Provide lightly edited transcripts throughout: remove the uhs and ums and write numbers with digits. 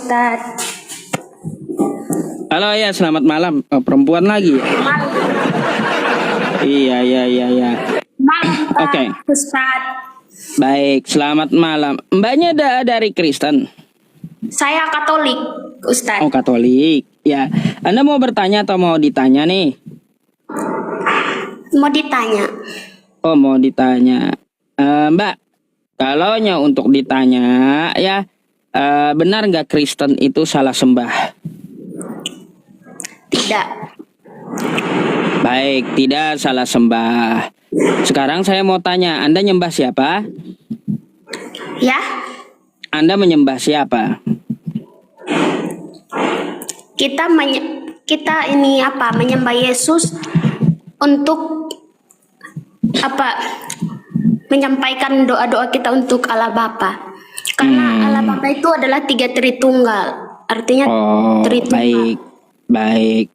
Ustadz. Halo ya, selamat malam. Perempuan lagi ya? Iya. Malam Pak Oke. Ustadz. Baik, selamat malam. Mbaknya dari Kristen? Saya Katolik, Ustadz. Oh, Katolik. Ya, Anda mau bertanya atau mau ditanya nih? Mau ditanya. Oh, mau ditanya. Mbak, kalau untuk ditanya ya, benar nggak Kristen itu salah sembah? Tidak. Baik, tidak salah sembah. Sekarang saya mau tanya, Anda nyembah siapa? Ya, Anda menyembah siapa? kita ini menyembah Yesus untuk menyampaikan doa-doa kita untuk Allah Bapa. Karena Allah Bapa itu adalah 3 Tritunggal. Artinya Tritunggal. Baik.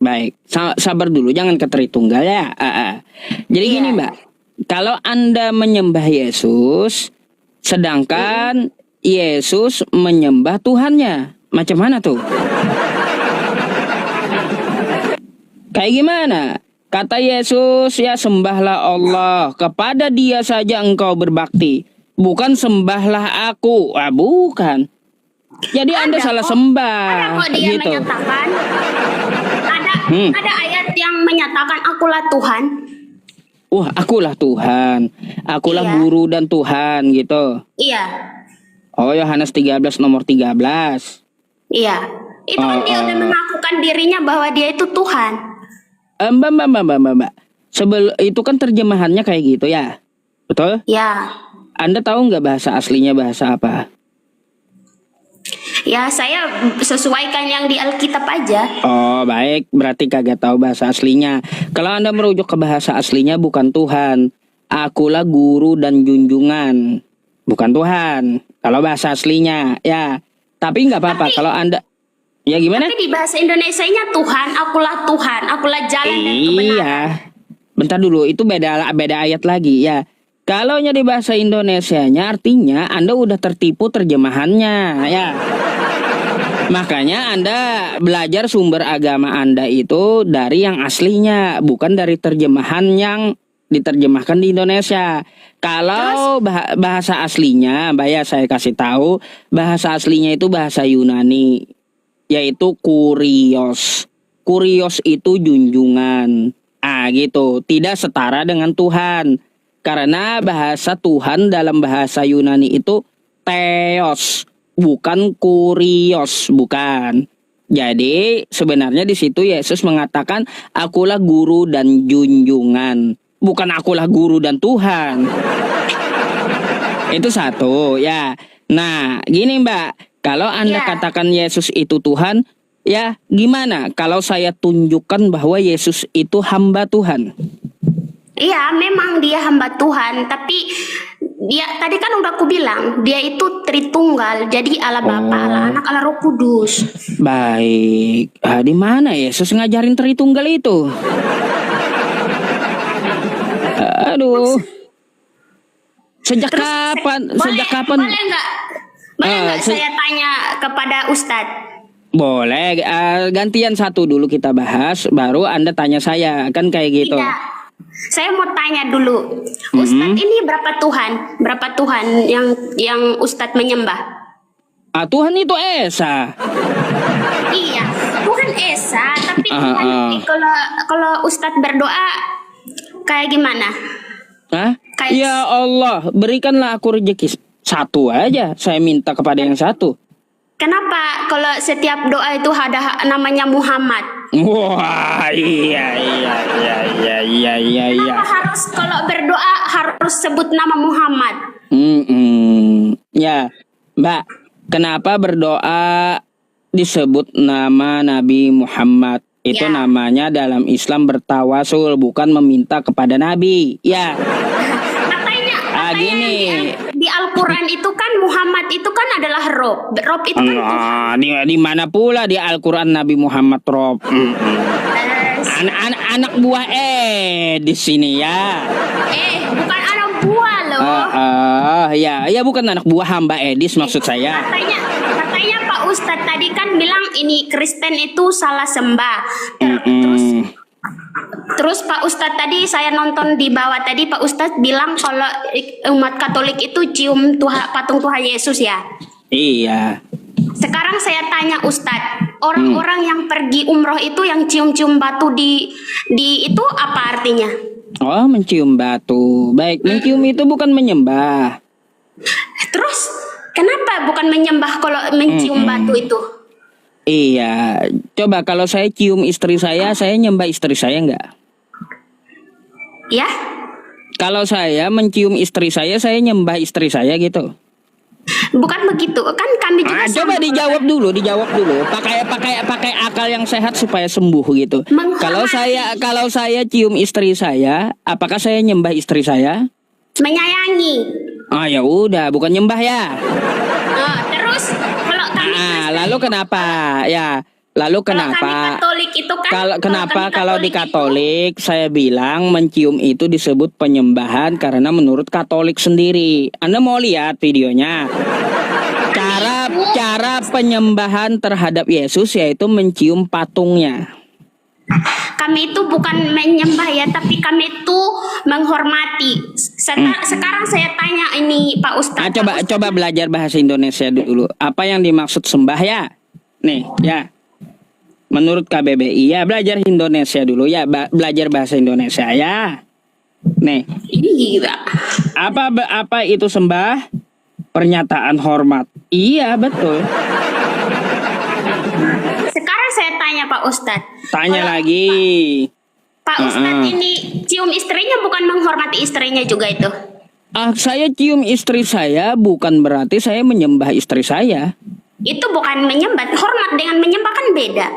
Sabar dulu, jangan ke Tritunggal ya. Jadi gini Mbak, kalau Anda menyembah Yesus, sedangkan Yesus menyembah Tuhannya, macam mana tuh? Kayak gimana? Kata Yesus, ya sembahlah Allah, kepada Dia saja engkau berbakti, bukan sembahlah aku. Bukan. Jadi Anda salah sembah. Ada kok dia gitu. menyatakan. Ada ayat yang menyatakan akulah Tuhan. Wah, akulah Tuhan. Akulah guru dan Tuhan gitu. Iya. Oh, Yohanes 13 nomor 13. Iya. Itu kan dia udah mengakukan dirinya bahwa dia itu Tuhan. Mbak. Itu kan terjemahannya kayak gitu ya. Betul? Ya. Anda tahu nggak bahasa aslinya bahasa apa? Ya, saya sesuaikan yang di Alkitab aja. Oh, baik. Berarti kagak tahu bahasa aslinya. Kalau Anda merujuk ke bahasa aslinya bukan Tuhan. Akulah guru dan junjungan. Bukan Tuhan. Kalau bahasa aslinya, ya. Tapi nggak apa-apa. Kalau Anda, ya gimana? Tapi di bahasa Indonesianya Tuhan, akulah jalan dan kebenaran. Iya. Bentar dulu, itu beda ayat lagi ya. Kalau di bahasa Indonesianya artinya Anda udah tertipu terjemahannya ya. Makanya Anda belajar sumber agama Anda itu dari yang aslinya, bukan dari terjemahan yang diterjemahkan di Indonesia. Kalau bahasa aslinya, saya kasih tahu, bahasa aslinya itu bahasa Yunani, yaitu kurios. Kurios itu junjungan. Gitu. Tidak setara dengan Tuhan. Karena bahasa Tuhan dalam bahasa Yunani itu theos, bukan kurios, bukan. Jadi sebenarnya di situ Yesus mengatakan akulah guru dan junjungan, bukan akulah guru dan Tuhan. Itu satu ya. Nah, gini Mbak, kalau Anda katakan Yesus itu Tuhan, ya gimana kalau saya tunjukkan bahwa Yesus itu hamba Tuhan? Iya, memang dia hamba Tuhan, tapi dia tadi kan udah aku bilang, dia itu Tritunggal, jadi Allah Bapa, Allah Anak, Allah Roh Kudus. Baik. Di mana Yesus ngajarin Tritunggal itu? Aduh. Sejak kapan? Boleh nggak saya tanya kepada Ustadz? Boleh. Gantian satu dulu kita bahas, baru Anda tanya saya, kan kayak gitu. Tidak. Saya mau tanya dulu, Ustadz ini berapa Tuhan yang Ustadz menyembah? Tuhan itu Esa. Iya, Tuhan Esa, tapi kalau Ustadz berdoa kayak gimana? Ya Allah, berikanlah aku rezeki satu aja. Saya minta kepada yang satu. Kenapa kalau setiap doa itu ada namanya Muhammad? Wah, iya. Kenapa harus kalau berdoa harus sebut nama Muhammad? Ya, Mbak, kenapa berdoa disebut nama Nabi Muhammad? Itu namanya dalam Islam bertawasul, bukan meminta kepada Nabi. Ya. Katanya di Al-Quran itu kan Muhammad itu kan adalah Rob. Rob itu kan di mana pula di Al-Quran Nabi Muhammad Rob? Anak buah di sini ya. Bukan anak buah loh. Oh ya, ya bukan anak buah hamba Edis maksud saya. Katanya Pak Ustadz tadi kan bilang ini Kristen itu salah sembah. Terus Pak Ustadz tadi saya nonton di bawah tadi Pak Ustadz bilang kalau umat Katolik itu cium patung Tuhan Yesus ya. Iya. Sekarang saya tanya Ustadz, orang-orang yang pergi umroh itu yang cium-cium batu di itu apa artinya? Oh, mencium batu. Baik, mencium itu bukan menyembah. Terus kenapa bukan menyembah kalau mencium batu itu? Iya, coba kalau saya cium istri saya nyembah istri saya enggak? Ya? Kalau saya mencium istri saya nyembah istri saya gitu. Bukan begitu, kan kami juga coba dijawab dulu. Pakai akal yang sehat supaya sembuh gitu. Kalau saya cium istri saya, apakah saya nyembah istri saya? Menyayangi. Ya udah, bukan nyembah ya. Terus kalau kami lalu kenapa? Ya, lalu kenapa? Kami Katolik itu kan Kalau di Katolik saya bilang mencium itu disebut penyembahan karena menurut Katolik sendiri. Anda mau lihat videonya? Cara penyembahan terhadap Yesus yaitu mencium patungnya. Kami itu bukan menyembah ya, tapi kami itu menghormati. Sekarang saya tanya ini Pak Ustadz. Coba belajar bahasa Indonesia dulu. Apa yang dimaksud sembah ya? Nih, ya. Menurut KBBI ya belajar Indonesia dulu ya, belajar bahasa Indonesia ya. Nih. Iya. Apa itu sembah? Pernyataan hormat. Iya, betul. Sekarang saya tanya Pak Ustadz. Tanya lagi. Pak Ustadz ini cium istrinya bukan menghormati istrinya juga itu? Saya cium istri saya bukan berarti saya menyembah istri saya. Itu bukan menyembah, hormat dengan menyembah kan beda.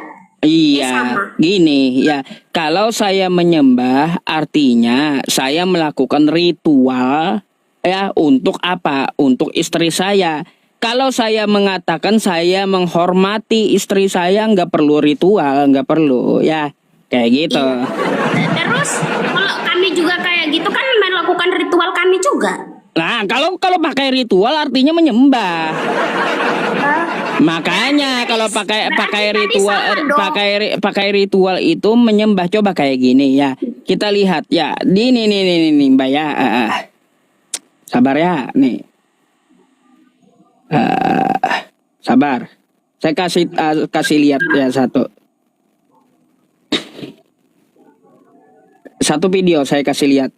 Iya, gini ya. Kalau saya menyembah artinya saya melakukan ritual ya untuk apa? Untuk istri saya. Kalau saya mengatakan saya menghormati istri saya nggak perlu ritual, nggak perlu ya kayak gitu. Iya. Terus kalau kami juga kayak gitu kan melakukan ritual kami juga. Nah kalau pakai ritual artinya menyembah. Makanya kalau pakai ritual itu menyembah. Coba kayak gini ya. Kita lihat ya. Nih Mbak ya. Sabar ya nih. Sabar. Saya kasih lihat ya satu video saya kasih lihat.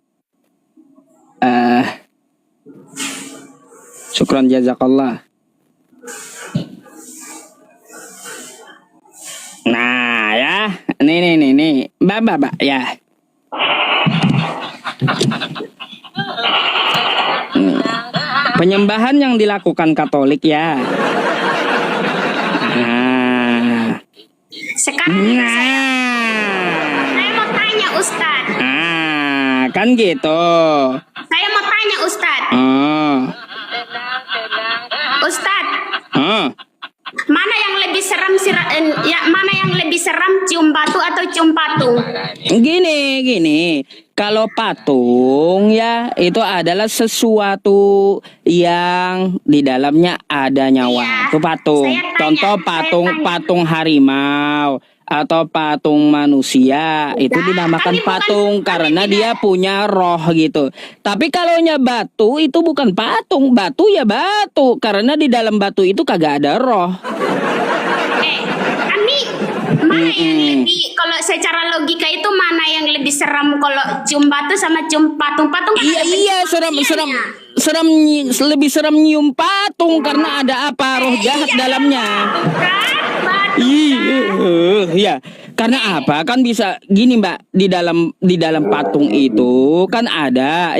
Syukran jazakallah. Nah ya, nih, Mbak ya. Penyembahan yang dilakukan Katolik ya. Sekarang saya mau tanya Ustadz. Kan gitu. Saya mau tanya Ustadz. Ustadz. Mana yang lebih seram mana yang lebih seram cium batu atau cium patung? Gini. Kalau patung ya itu adalah sesuatu yang di dalamnya ada nyawa. Iya, Itu patung. Contoh patung harimau atau patung manusia itu dinamakan patung karena dia punya roh gitu. Tapi kalau batu itu bukan patung, batu ya batu karena di dalam batu itu kagak ada roh. Kami mana yang lebih kalau secara logika itu mana yang lebih seram kalau cium batu sama cium patung? Patung kan iya seram lebih seram nyium patung karena ada apa roh jahat dalamnya. Iya, karena apa? Kan bisa gini Mbak, di dalam patung itu kan ada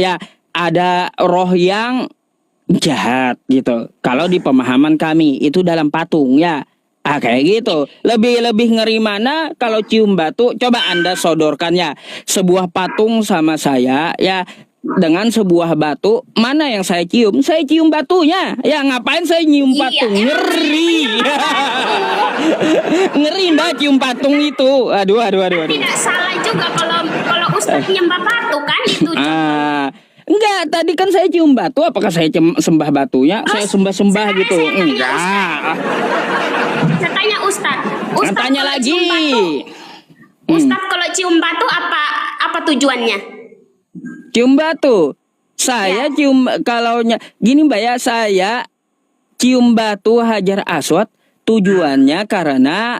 roh yang jahat gitu. Kalau di pemahaman kami itu dalam patung ya. Kayak gitu. Lebih ngeri mana kalau cium batu? Coba Anda sodorkan ya. Sebuah patung sama saya ya. Dengan sebuah batu, mana yang saya cium? Saya cium batunya. Ya ngapain saya nyium patung? Ngeri. Ngeri Mbak cium patung itu. Aduh. Tidak salah juga kalau Ustadz nyembah batu kan itu. Enggak, tadi kan saya cium batu. Apakah saya sembah batunya? Saya sembah-sembah sekarang gitu. saya tanya Enggak. Saya tanya Ustadz. Ustadz Tanya kalau lagi. cium batu, Ustadz kalau cium batu apa tujuannya? Cium batu. Saya cium gini Mbak ya, saya cium batu Hajar Aswad tujuannya karena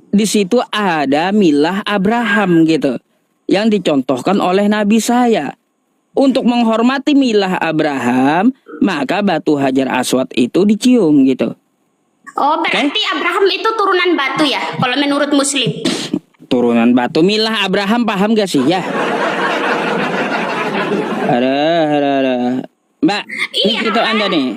di situ ada milah Abraham gitu yang dicontohkan oleh Nabi saya. Untuk menghormati milah Abraham, maka batu Hajar Aswad itu dicium gitu. Oh, berarti Abraham itu turunan batu ya, kalau menurut Muslim. Turunan batu, milah Abraham, paham gak sih ya? Ada. Mbak, ini Iya, kita Anda nih.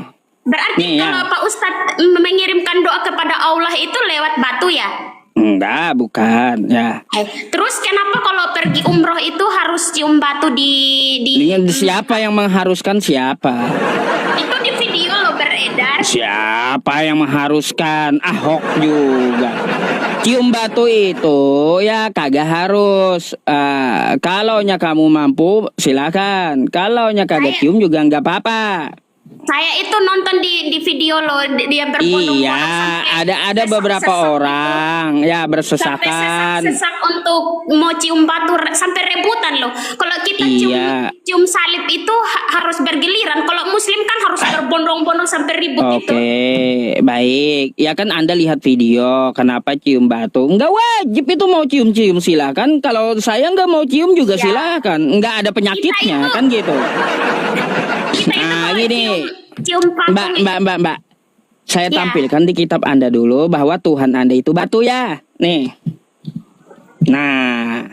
Berarti Nih, ya. kalau Pak Ustadz mengirimkan doa kepada Allah itu lewat batu ya? Enggak, bukan ya. Terus kenapa kalau pergi umroh itu harus cium batu Dengan siapa yang mengharuskan siapa? itu di video lo beredar. Siapa yang mengharuskan? Ahok juga. Cium batu itu ya kagak harus. Kalaunya kamu mampu silakan. Kalaunya kagak cium juga nggak apa-apa. Saya itu nonton di video lo, dia berbondong-bondong Iya, ada sesak-sesak beberapa gitu. orang ya bersesakan. Sesak untuk mau cium batu sampai rebutan loh. Kalau kita Iya. cium salib itu harus bergiliran. Kalau Muslim kan harus berbondong-bondong sampai ribut itu. Oke, baik. Ya kan Anda lihat video, kenapa cium batu? Nggak wajib itu mau cium-cium, silakan. Kalau saya nggak mau cium juga Ya. silakan. Nggak ada penyakitnya, Kita kan gitu. Kita itu Nah, kalau gini. cium patung Mbak. Saya Ya. tampilkan di kitab Anda dulu bahwa Tuhan Anda itu batu ya. Nih. Nah.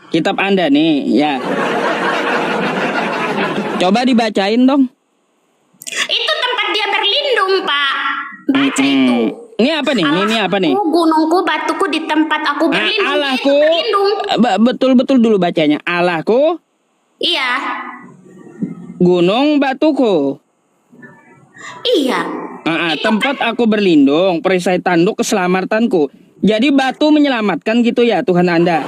Kitab Anda nih, ya. Coba dibacain dong. itu tempat dia berlindung, Pak. Baca itu. Ini apa nih? Ini apa nih? Allahku, gunungku, batuku di tempat aku berlindung. Allahku. Itu berlindung. Betul-betul dulu bacanya. Allahku, Iya. gunung batuku. Iya. Tempat aku berlindung, perisai tanduk keselamatanku. Jadi batu menyelamatkan gitu ya Tuhan Anda.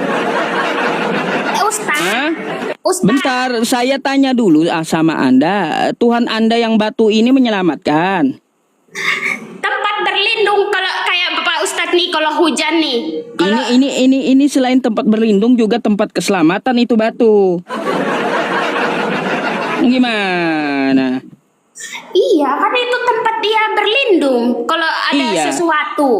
Ustaz. Ustaz. Bentar, saya tanya dulu sama Anda. Tuhan Anda yang batu ini menyelamatkan. Tempat berlindung kalau kayak Bapak Ustadz nih kalau hujan nih. Kalau Ini selain tempat berlindung juga tempat keselamatan itu batu. Gimana? iya, kan itu tempat dia berlindung kalau ada Iya. sesuatu.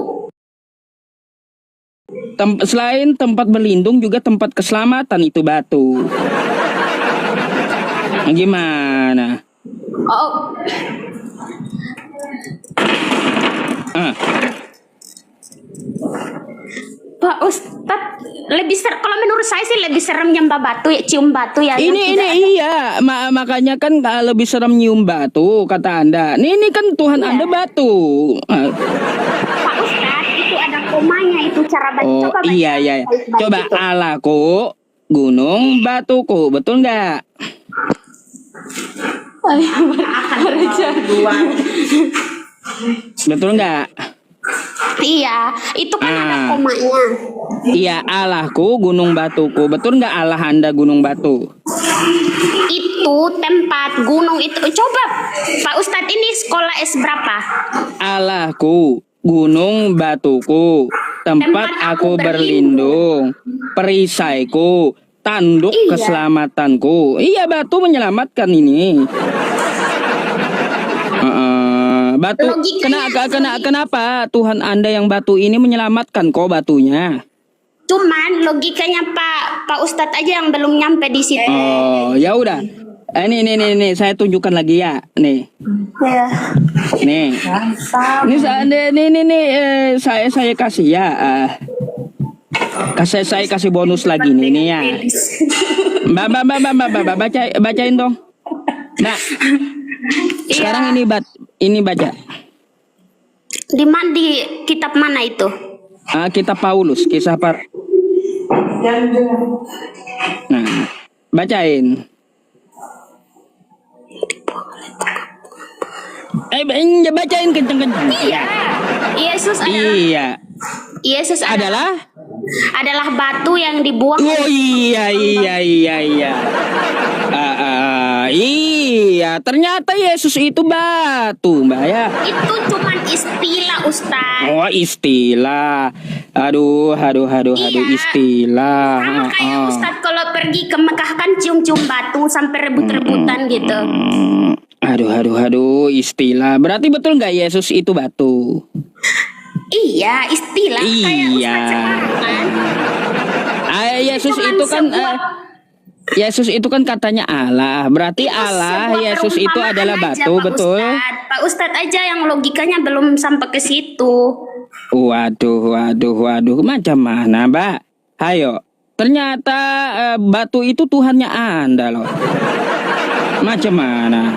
Selain tempat berlindung juga tempat keselamatan itu batu. Gimana? Oh, Pak Ustadz lebih kalau menurut saya sih lebih serem nyembah batu ya, cium batu ya. Ini iya, makanya kan lebih serem nyium batu kata Anda. Ini kan Tuhan Anda batu. Pak Ustadz itu ada komanya itu cara baca. Oh Coba baca iya. baik-baik Coba itu. Allahku, gunung batuku, betul nggak? Betul nggak? Iya, itu kan ada Ah. komanya. Iya, Allahku gunung batuku, betul nggak Allah Anda gunung batu? Itu tempat gunung itu. Coba Pak Ustadz ini sekolah S berapa? Allahku gunung batuku, tempat aku berlindung, perisaiku, tanduk Iya. keselamatanku. Iya, batu menyelamatkan ini. Batu. Logikanya Kenapa Tuhan Anda yang batu ini menyelamatkan kok batunya? Cuman logikanya Pak Ustadz aja yang belum nyampe di situ. Oh, ya udah. Ini saya tunjukkan lagi ya. Nih. Ya. Nih. Saya kasih ya. Saya kasih bonus lagi nih ya. Mbak, bacain dong. Nah, sekarang ini baca. Di kitab mana itu? Kitab Paulus, kisah Nah, bacain. Bacain kenceng-kenceng. Iya. Yesus Adalah adalah batu yang dibuang. Oh iya. Iya, ternyata Yesus itu batu, Mbak ya. Itu cuman istilah, Ustaz. Oh, istilah. Aduh, Iya. istilah. Sama kayak Ustaz kalau pergi ke Mekah kan cium-cium batu sampai rebut-rebutan gitu. Aduh, istilah. Berarti betul nggak Yesus itu batu? Iya, istilah kayak Iya. Ustaz sekarang kan. Yesus Cuman itu kan sebuah- Yesus itu kan katanya Allah. Berarti Itu Allah, sebuah Yesus itu perumpamaan adalah aja, batu, Pak betul? Ustadz. Pak Ustadz aja yang logikanya belum sampai ke situ. Waduh, macam mana, Mbak? Ayo, ternyata batu itu Tuhannya Anda loh. Macam mana?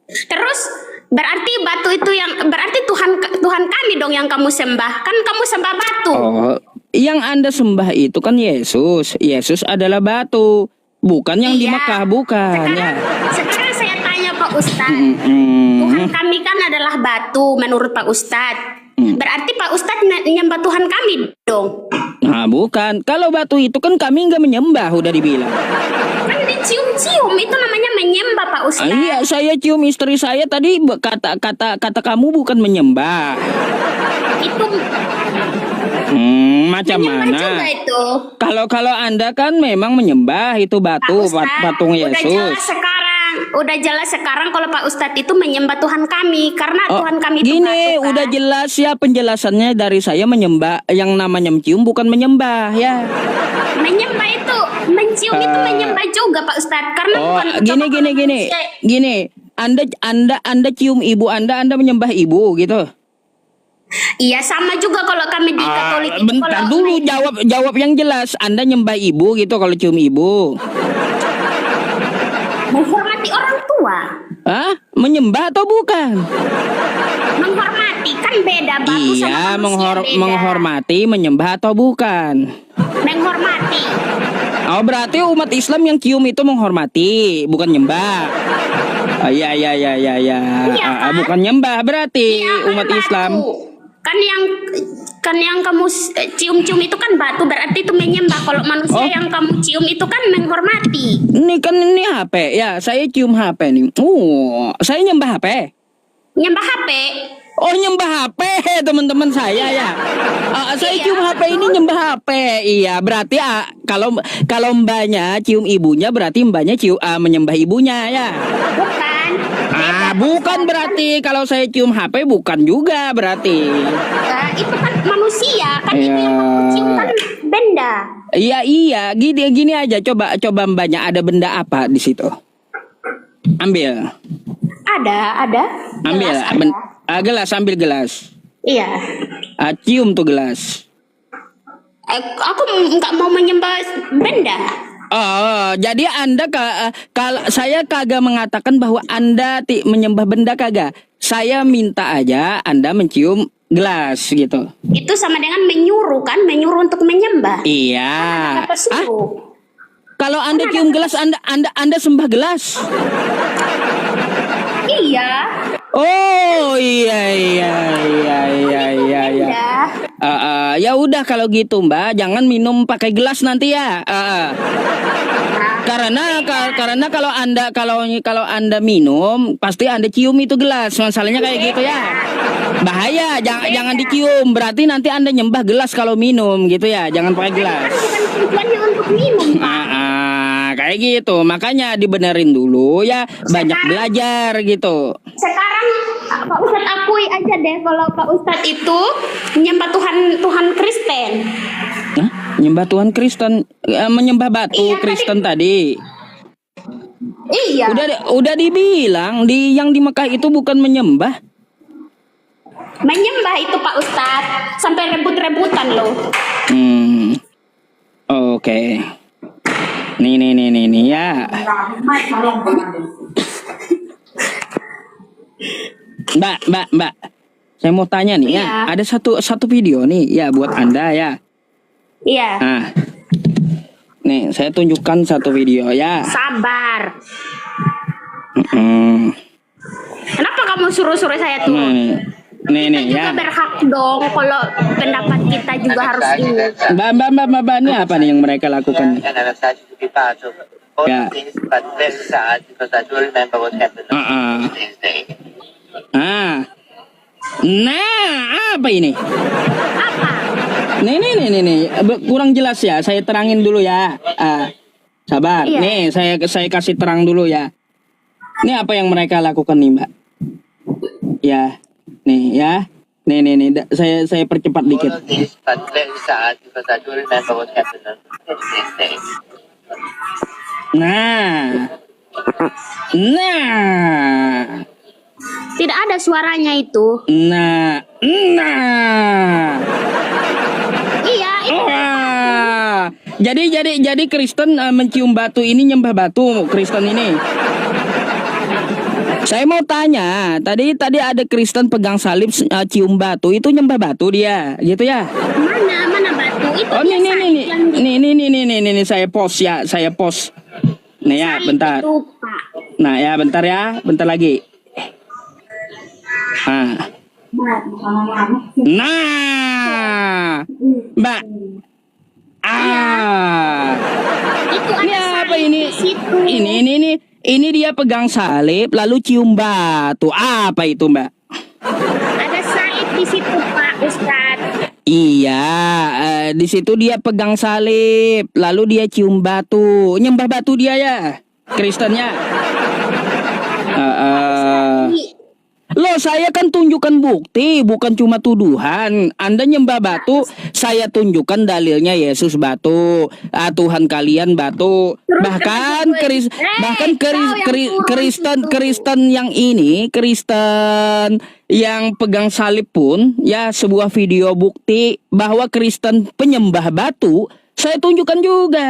Terus berarti batu itu berarti Tuhan kami dong yang kamu sembah. Kan kamu sembah batu. Oh, yang Anda sembah itu kan Yesus. Yesus adalah batu, bukan yang di Iya. Mekah, bukan ya. Sekarang saya tanya Pak Ustadz. Mm-mm. Tuhan kami kan adalah batu menurut Pak Ustadz. Berarti Pak Ustadz nyembah Tuhan kami dong. Nah, bukan. Kalau batu itu kan kami nggak menyembah, udah dibilang. Kan dicium-cium itu namanya menyembah Pak Ustadz. Iya, saya cium istri saya tadi kata kamu bukan menyembah. Itu Macam menyembah mana? juga itu. Kalau Anda kan memang menyembah itu batu, Pak Ustadz, patung Yesus. Udah jelas sekarang kalau Pak Ustadz itu menyembah Tuhan kami karena Tuhan kami itu Gini, batu, kan? udah jelas ya penjelasannya dari saya menyembah yang namanya mencium bukan menyembah ya. Menyembah itu mencium itu menyembah juga Pak Ustadz karena Oh, bukan gini. Anda cium ibu Anda menyembah ibu gitu. Iya sama juga kalau kami di Katolik itu Bentar kalau dulu, jawab yang jelas. Anda nyembah ibu gitu kalau cium ibu. menghormati orang tua. Hah? Menyembah atau bukan? Menghormati kan beda batu sama Iya, manusia beda. menghormati, menyembah atau bukan? Menghormati. Oh, berarti umat Islam yang cium itu menghormati, bukan nyembah. Iya. Iya, kan? Bukan nyembah berarti Iya, umat kan Islam. batu. Kan yang kamu cium-cium itu kan batu berarti itu menyembah. Kalau manusia yang kamu cium itu kan menghormati. Ini HP ya, saya cium HP nih. Saya nyembah HP. Nyembah HP. Oh, nyembah HP teman-teman saya ya. Saya cium HP ini nyembah HP. Iya, berarti kalau mbaknya cium ibunya berarti mbaknya menyembah ibunya ya. Bukan. Bukan berarti kalau saya cium HP bukan juga berarti. Itu kan manusia kan itu Iya. yang kamu cium kan benda. Iya. Gini aja, coba mbaknya ada benda apa di situ? Ambil. Ada. Ambil. Gelas ada. Gelas, ambil gelas. Iya. Cium tuh gelas. Aku nggak mau menyembah benda. Oh, jadi Anda kalau saya kagak mengatakan bahwa Anda menyembah benda kagak. Saya minta aja Anda mencium gelas gitu. Itu sama dengan menyuruh kan, menyuruh untuk menyembah. Iya. Apa suruh? Kalau Anda cium gelas, Anda sembah gelas. Iya. Oh, iya. Benda. Ya udah kalau gitu Mbak, jangan minum pakai gelas nanti ya. Karena kalau Anda minum pasti Anda cium itu gelas. Masalahnya kayak gitu ya. Bahaya, jangan dicium. Berarti nanti Anda nyembah gelas kalau minum gitu ya. Jangan pakai gelas. Bukan tujuannya untuk minum, Pak. Kayak gitu. Makanya dibenerin dulu ya, banyak belajar gitu. Sekarang Pak Ustadz akui aja deh kalau Pak Ustadz itu menyembah Tuhan Kristen. Hah? Menyembah Tuhan Kristen, menyembah batu Iya, Kristen tadi. Iya. Udah dibilang yang di Mekah itu bukan menyembah. Menyembah itu Pak Ustadz sampai rebut-rebutan loh. Oke. Nih ya. Mbak. Saya mau tanya nih ya. Iya. Ada satu video nih ya buat Anda ya. Iya. Nah. Nih, saya tunjukkan satu video ya. Sabar. Mm-mm. Kenapa kamu suruh-suruh saya turun? Nih Kita juga ya. berhak dong kalau pendapat kita juga harus ini. Mbak, ini apa nih yang mereka lakukan nih? all Yeah. things, but very sad because I do remember what happened on this day. Ah. Nah, apa ini? Apa? Nih. Kurang jelas ya. Saya terangin dulu ya. Sabar. Iya. Nih, saya kasih terang dulu ya. Ini apa yang mereka lakukan nih, Mbak? Ya. Nih, ya. Nih. Saya percepat dikit. All of this, but very sad because I do remember what happened on this day. Nah. Tidak ada suaranya itu. Nah. Iya, itu Wah. Jadi Kristen mencium batu ini nyembah batu Kristen ini. Saya mau tanya, tadi ada Kristen pegang salib cium batu, itu nyembah batu dia, gitu ya? mana batu itu? Oh dia salib yang di- nih saya post ya, saya post. Nih ya, salib bentar. itu, Pak. Nah ya, bentar lagi. Nah, Mbak. Itu ada Ini apa salib ini? di situ. Ini dia pegang salib lalu cium batu. Apa itu, Mbak? Ada salib di situ, Pak Ustadz. Iya, di situ dia pegang salib, lalu dia cium batu, nyembah batu dia ya, Kristennya. Loh, saya kan tunjukkan bukti, bukan cuma tuduhan. Anda nyembah batu, saya tunjukkan dalilnya Yesus batu, Tuhan kalian batu. Terus Bahkan kata gue, Kristen yang ini, Kristen yang pegang salib pun, ya sebuah video bukti bahwa Kristen penyembah batu, saya tunjukkan juga.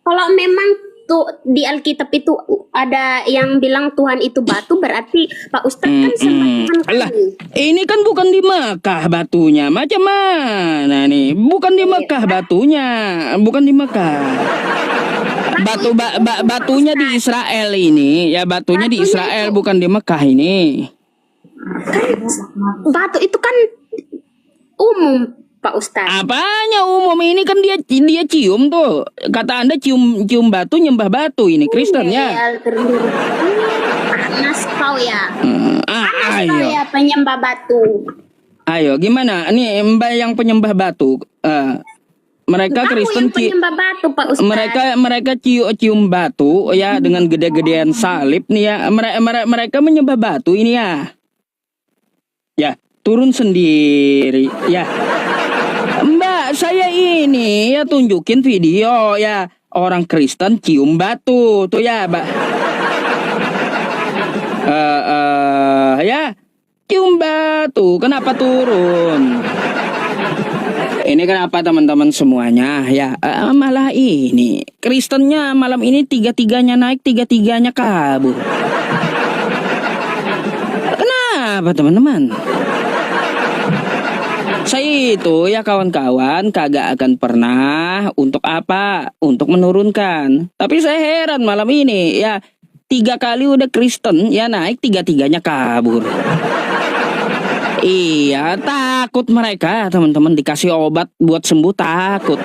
Kalau memang tuh di Alkitab itu ada yang bilang Tuhan itu batu, berarti Pak Ustadz kan sembahyang Alah, kami. ini kan bukan di Mekah batunya. Macam mana nih? Bukan di Mekah batunya. Bukan di Mekah. Batunya di Israel ini. Ya, batunya di Israel, bukan di Mekah ini. Batu itu kan umum, Pak Ustadz. Apanya umum ini kan dia cium tuh. Kata Anda cium batu nyembah batu ini Kristen ya. Panas kau ya. Panas Ayo. kau ya penyembah batu. Ayo gimana? Ini Mbak yang penyembah batu. Mereka Kamu Kristen yang penyembah batu, Pak Ustadz. mereka cium batu ya dengan gede-gedean salib nih ya. Mereka menyembah batu ini ya. Ya, turun sendiri ya. Mbak, saya ini ya tunjukin video ya orang Kristen cium batu tuh ya, Mbak. Ya cium batu, kenapa turun? Ini kenapa teman-teman semuanya ya? Malah ini Kristennya malam ini tiga-tiganya naik, tiga-tiganya kabur. Kenapa teman-teman? Saya itu ya kawan-kawan kagak akan pernah untuk apa? Untuk menurunkan. Tapi saya heran malam ini ya 3 kali udah Kristen ya naik, tiga-tiganya kabur. Iya, takut mereka teman-teman dikasih obat buat sembuh takut.